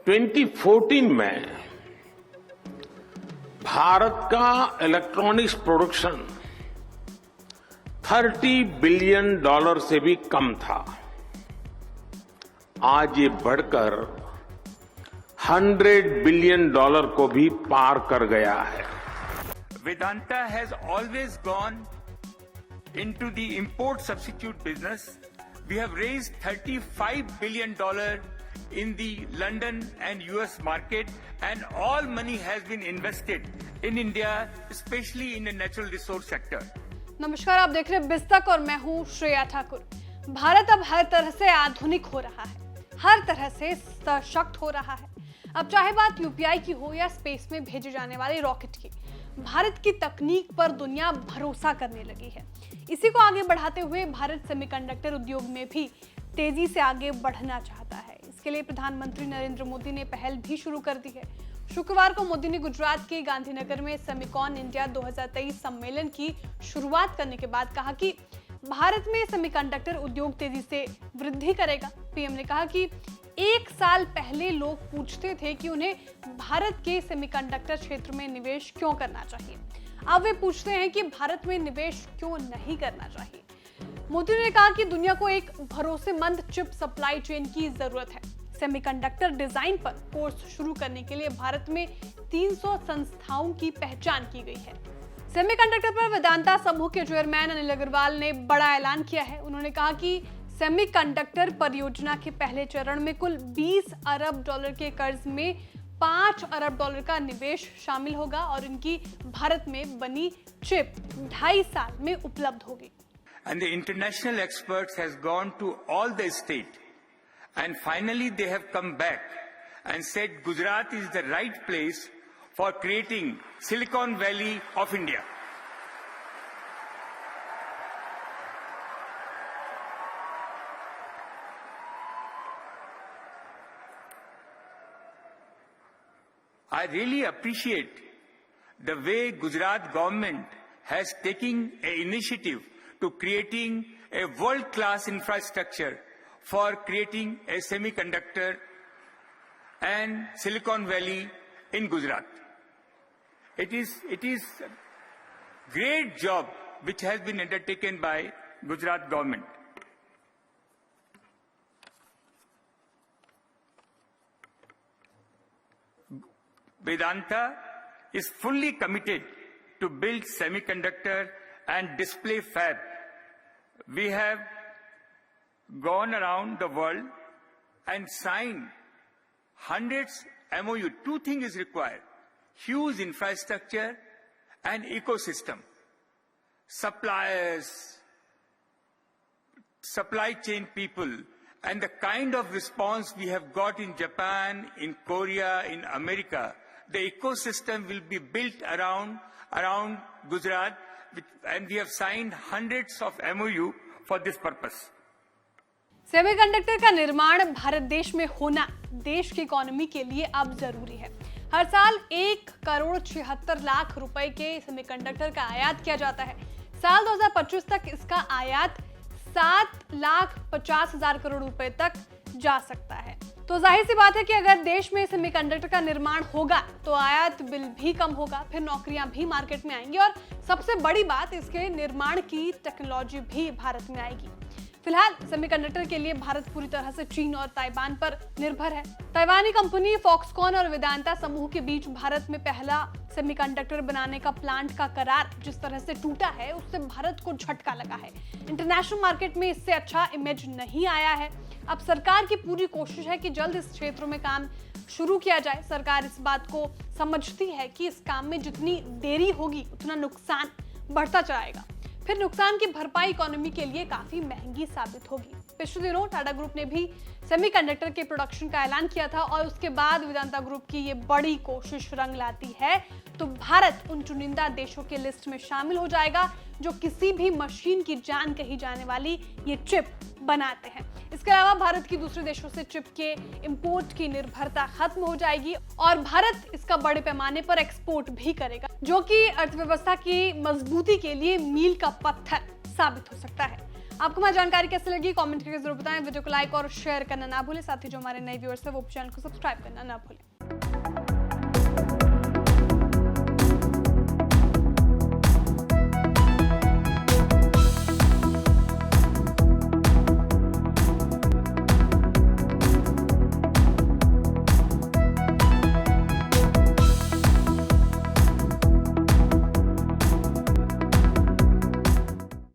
2014 में भारत का electronics production $30 billion से भी कम था। आज ये बढ़कर $100 बिलियन को भी पार कर गया है। Vedanta has always gone into the import substitute business. We have raised $35 billion in the London and US market, and all money has been invested in India, especially in the natural resource sector. नमस्कार, आप देख रहे हैं बिस्तक और मैं हूं श्रेया ठाकुर। भारत अब हर तरह से आधुनिक हो रहा है, हर तरह से सशक्त हो रहा है। अब चाहे बात यूपीआई की हो या स्पेस में भेजे जाने वाले रॉकेट की, भारत की तकनीक पर दुनिया भरोसा करने लगी है। इसी को आगे बढ़ाते हुए भारत सेमीकंडक्टर उद्योग में भी तेजी से आगे बढ़ना चाहता है। इसके लिए प्रधानमंत्री नरेंद्र मोदी ने पहल भी शुरू कर दी है। शुक्रवार को मोदी ने गुजरात के गांधीनगर में सेमिकॉन इंडिया 2023 सम्मेलन की शुरुआत करने के बाद कहा कि भारत में सेमीकंडक्टर उद्योग तेजी से वृद्धि करेगा। पीएम ने कहा कि एक साल पहले लोग पूछते थे कि उन्हें भारत के सेमीकंडक्टर क्षेत्र में निवेश क्यों करना चाहिए। अब वे पूछते हैं कि भारत में निवेश क्यों नहीं करना चाहिए। मोदी ने कहा कि दुनिया को एक भरोसेमंद चिप सप्लाई चेन की जरूरत है। सेमीकंडक्टर डिजाइन पर कोर्स शुरू करने के लिए भारत में 300 संस्थाओं की पहचान की गई है। सेमीकंडक्टर पर वेदांता समूह के चेयरमैन अनिल अग्रवाल ने बड़ा ऐलान किया है। उन्होंने कहा कि सेमीकंडक्टर परियोजना के पहले चरण में कुल $20 अरब के कर्ज में $5 अरब का निवेश शामिल होगा और इनकी भारत में बनी चिप 2.5 साल में उपलब्ध होगी। And the international experts has gone to all the state, and finally they have come back and said Gujarat is the right place for creating Silicon Valley of India. I really appreciate the way Gujarat government has taken an initiative to creating a world-class infrastructure for creating a semiconductor and Silicon Valley in Gujarat. It is a great job which has been undertaken by Gujarat government. Vedanta is fully committed to build semiconductor and display fab. We have gone around the world and signed hundreds MOU. Two things is required: huge infrastructure and ecosystem. Suppliers, supply chain people, and the kind of response we have got in Japan, in Korea, in America, the ecosystem will be built around Gujarat, and we have signed hundreds of MOU for this purpose. Semiconductor का निर्माण भारत देश में होना देश की economy के लिए अब जरूरी है। हर साल 1,76,00,000 रुपए के सेमीकंडक्टर का आयात किया जाता है। साल 2025 तक इसका आयात 7,50,000 करोड़ रुपए तक जा सकता है। तो जाहिर सी बात है कि अगर देश में सेमीकंडक्टर का निर्माण होगा तो आयात बिल भी कम होगा, फिर नौकरियां भी मार्केट में आएंगी और सबसे बड़ी बात, इसके निर्माण की टेक्नोलॉजी भी भारत में आएगी। फिलहाल सेमीकंडक्टर के लिए भारत पूरी तरह से चीन और ताइवान पर निर्भर है। ताइवानी कंपनी फॉक्सकॉन और वेदांता समूह के बीच भारत में पहला सेमीकंडक्टर बनाने का प्लांट का करार जिस तरह से टूटा है, उससे भारत को झटका लगा है। इंटरनेशनल मार्केट में इससे अच्छा इमेज नहीं आया है। अब सरकार की पूरी कोशिश है कि जल्द इस क्षेत्र में काम शुरू किया जाए। सरकार इस बात को समझती है कि इस काम में जितनी देरी होगी उतना नुकसान बढ़ता जाएगा, फिर नुकसान की भरपाई इकोनॉमी के लिए काफी महंगी साबित होगी। पिछले दिनों टाटा ग्रुप ने भी सेमीकंडक्टर के प्रोडक्शन का ऐलान किया था और उसके बाद वेदांता ग्रुप की ये बड़ी कोशिश रंग लाती है तो भारत उन चुनिंदा देशों के लिस्ट में शामिल हो जाएगा जो किसी भी मशीन की जान कही जाने वाली ये चिप बनाते हैं। इसके अलावा भारत की दूसरे देशों से चिप के इंपोर्ट की निर्भरता खत्म हो जाएगी और भारत इसका बड़े पैमाने पर एक्सपोर्ट भी करेगा, जो कि अर्थव्यवस्था की मजबूती के लिए मील का पत्थर साबित हो सकता है। आपको हमारी जानकारी कैसी लगी कमेंट करके जरूर बताएं। वीडियो को लाइक और शेयर करना ना भूलें। साथ ही जो हमारे नए व्यूअर्स हैं वो चैनल को सब्सक्राइब करना ना भूलें।